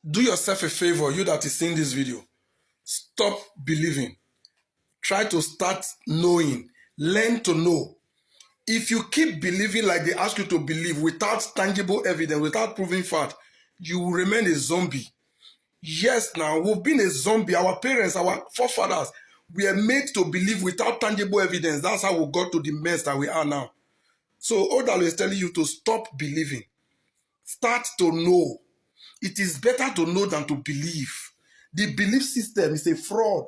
Do yourself a favor, you that is seeing this video. Stop believing. Try to start knowing. Learn to know. If you keep believing like they ask you to believe without tangible evidence, without proving fact, you will remain a zombie. Yes, now we've been a zombie. Our parents, our forefathers, we are made to believe without tangible evidence. That's how we got to the mess that we are now. So Odalo is telling you to stop believing. Start to know. It is better to know than to believe. The belief system is a fraud.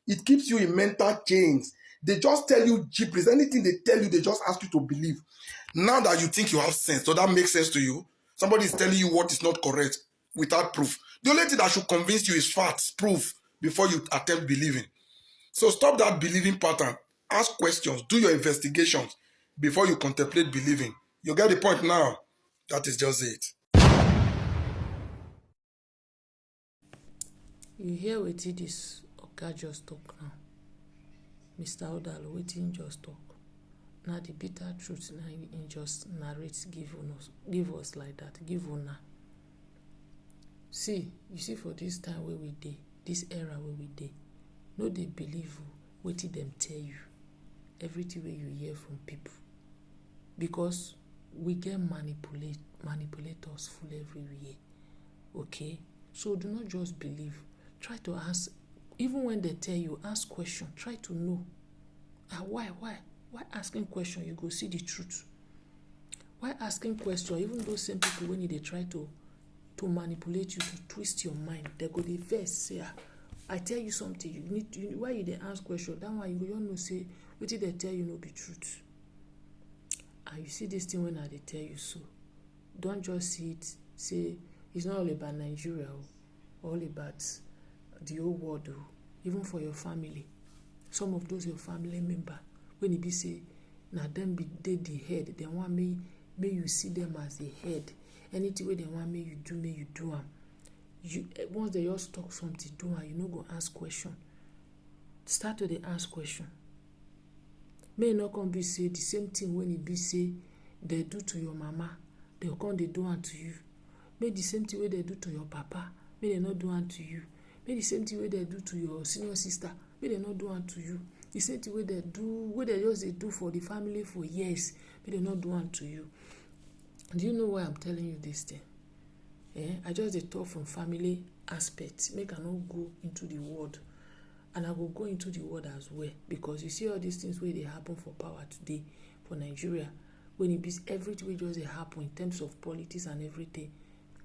It keeps you in mental chains. They just tell you gibberish. Anything they tell you, they just ask you to believe. Now that you think you have sense, so that makes sense to you. Somebody is telling you what is not correct without proof. The only thing that should convince you is facts, proof, before you attempt believing. So stop that believing pattern. Ask questions. Do your investigations before you contemplate believing. You get the point now? That is just it. You hear wetin dis oga just talk now, Mr. Odalo, wetin just talk. Na the bitter truth na im just narrate give us like that, give una. See, you see, for this time where we dey, this era where we dey, no dey believe wetin dem tell you, everything wey you hear from people, because we get manipulators full everywhere. Okay, so do not just believe. Try to ask. Even when they tell you, ask question. Try to know. Why asking question? You go see the truth. Why asking question? Even those same people, when they try to manipulate you, to twist your mind, they go the first say, I tell you something, you need why you dey ask question. That one you don't know, say wetin they tell you no be truth. And you see this thing when they tell you so, don't just see it, say it's not all about Nigeria, all about the whole world, even for your family. Some of those your family member, when it be say, now them be they the head, they want may you see them as the head. Anything where they want may you do them. You once they just talk something, do them, you no go ask question. Start to the ask question. May not come be say the same thing when it be say they do to your mama, they'll come they do unto you. May the same thing where they do to your papa, may they not do unto you. May the same thing where they do to your senior sister, may they not do unto you. The same thing where they just they do for the family for years, may they not do unto you. Do you know why I'm telling you this thing? I just they talk from family aspect. Make I not go into the world, and I will go into the world as well, because you see all these things where they happen for power today for Nigeria. When it be everything just they happen in terms of politics and everything,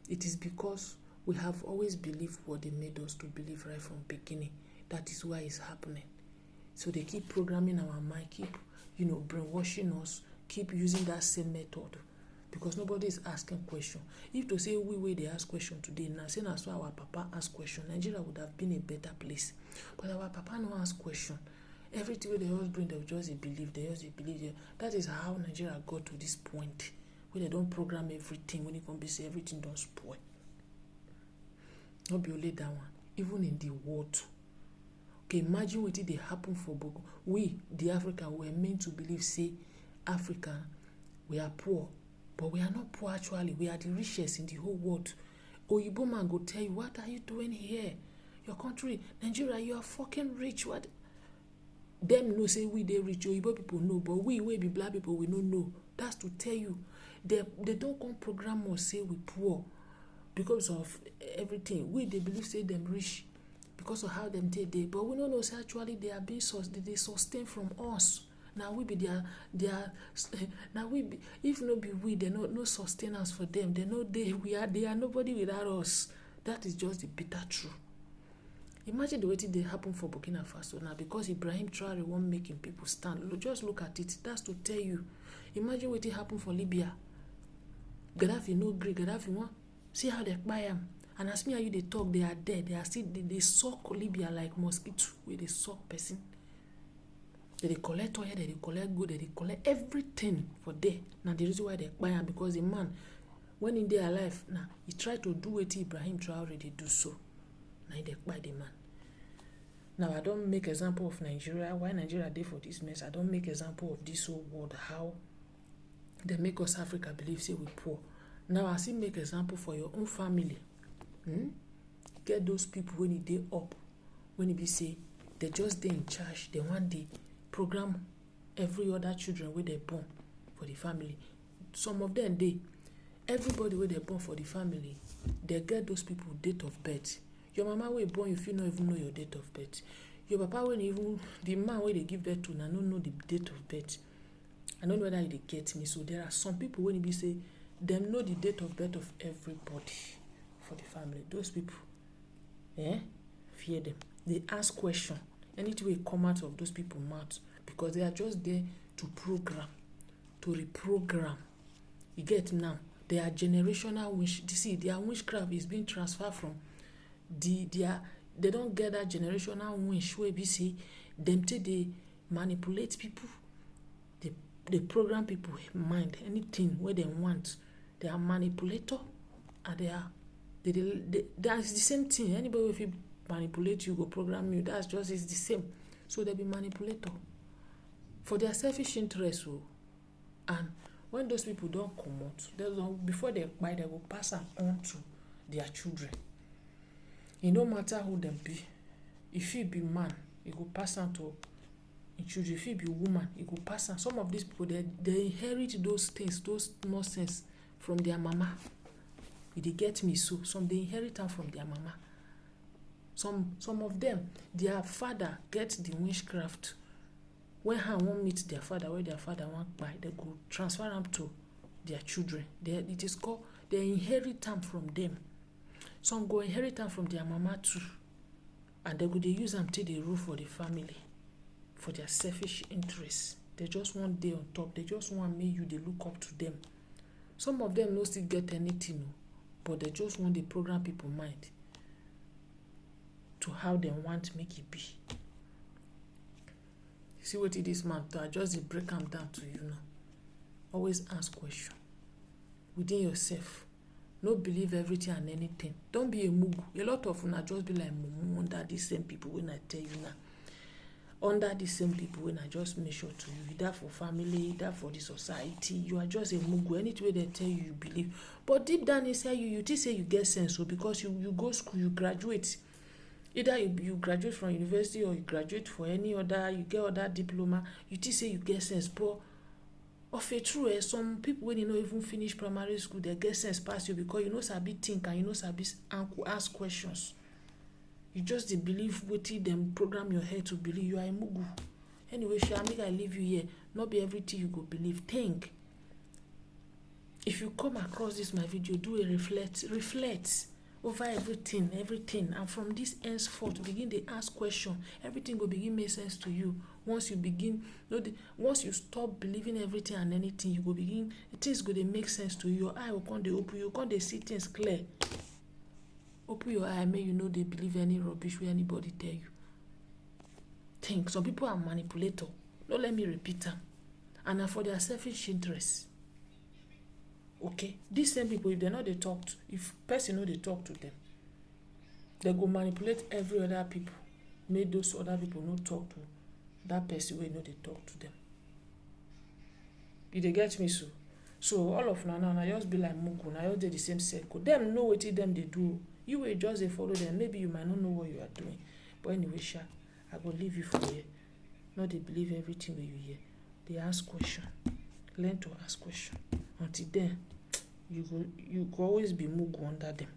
it is because we have always believed what they made us to believe right from beginning. That is why it's happening. So they keep programming our mind, keep brainwashing us, keep using that same method, because nobody is asking question. If to say we they ask question today, now say that's why our papa ask question, Nigeria would have been a better place. But our papa no ask question. Everything they always bring, they just believe. That is how Nigeria got to this point, where they don't program everything. When it can be say everything don't spoil. Not be only that one. Even in the world. Okay, imagine what did they happen for Bogo. We, the African, were meant to believe, say, Africa, we are poor. But we are not poor actually. We are the richest in the whole world. Oyibo man go tell you, what are you doing here? Your country, Nigeria, you are fucking rich. What? Them no say we they rich. Oyibo people know, but we be black people, we don't know. That's to tell you. They don't come program us say we poor because of everything. We they believe say them rich because of how them they. But we don't know say actually they are being they sustain from us. Now we be their now we be, if no be we, they no sustenance for them. They know they are nobody without us. That is just the bitter truth. Imagine the way they happen for Burkina Faso now, because Ibrahim Traore won't making people stand. Just look at it. That's to tell you. Imagine what happen for Libya. Gaddafi no gree. Gaddafi want see how they buy them. And as me and you they talk, they are dead. They are still they suck Libya like mosquito where they suck person. They collect oil, they collect good, they collect everything for there. Now the reason why they buy them, because the man, when in their life, now he tried to do what Ibrahim Traore they do so. Now they buy the man. Now I don't make example of Nigeria. Why Nigeria did for this mess? I don't make example of this whole world. How they make us Africa believe say we poor. Now I still make example for your own family. get those people when e dey up, when e be say they just dey in charge, they wan dey program every other children wey they born for the family. Some of them dey, everybody wey they born for the family, they get those people date of birth. Your mama wey born you fit not even know your date of birth. Your papa wey even, the man wey they give birth to na no know the date of birth. I don't know whether you get me. So there are some people when e be say them know the date of birth of everybody for the family. Those people, fear them. They ask question. Anything will come out of those people mouth because they are just there to program, to reprogram. You get now? They are generational wish. You see, their witchcraft is being transferred from they don't get that generational wish where we see them take they manipulate people. They program people mind, anything where they want. They are manipulator and that's the same thing. Anybody if you manipulate you, go program you, that's just it's the same. So they be manipulator for their selfish interest. And when those people don't come out, before they buy, they will pass them on to their children. It no matter who them be. If it be man, it will pass on to children. If it be woman, it will pass on. Some of these people they inherit those things, those nonsense from their mama. They get me so. Some they inherit them from their mama. Some of them, their father gets the witchcraft. When her won't meet their father, where their father won't buy, they go transfer them to their children. It is called they inherit them from them. Some go inherit them from their mama too. And they go they use them till they rule for the family, for their selfish interests. They just want day on top. They just want me you they look up to them. Some of them no still get anything, but they just want the program people mind to how they want make it be. See what it is, man. I just break them down to you now. Always ask question within yourself. No believe everything and anything. Don't be a mugu. A lot of una just be like mumu under the same people when I tell you now. Under the same people when I just make sure to you. Either for family, either for the society. You are just a mugu. Anything they tell you, you believe. But deep down inside you think say you get sense. So because you go school, you graduate. Either you graduate from university or you graduate for any other, you get other diploma. You think say you get sense. But of a true, some people when you know even finish primary school, they get sense past you because you know sabi think and you know sabi ask questions. You just dey believe wetin them program your head to believe. You are a mugu. Anyway, make I leave you here. Not be everything you go believe. Think. If you come across this my video, do a reflect over everything, and from this henceforth begin to ask question. Everything will begin make sense to you. Once you stop believing everything and anything, you go begin things go dey make sense to you. Your eye will come dey open, you come dey see things clear. Open your eye, make you know they believe any rubbish where anybody tell you. Think. Some people are manipulator. Don't let me repeat them. And are for their selfish interests. Okay, these same people, if they know they talk to, if person know they talk to them, they go manipulate every other people, make those other people not talk to that person where know they talk to them. You they get me so? So all of now I just be like mugu, I just do the same circle. Them know what them they do. You will just they follow them. Maybe you might not know what you are doing, but anyway, I go leave you for here. Not they believe everything that you hear. They ask question. Learn to ask question. Until then, you go always be mugu under them.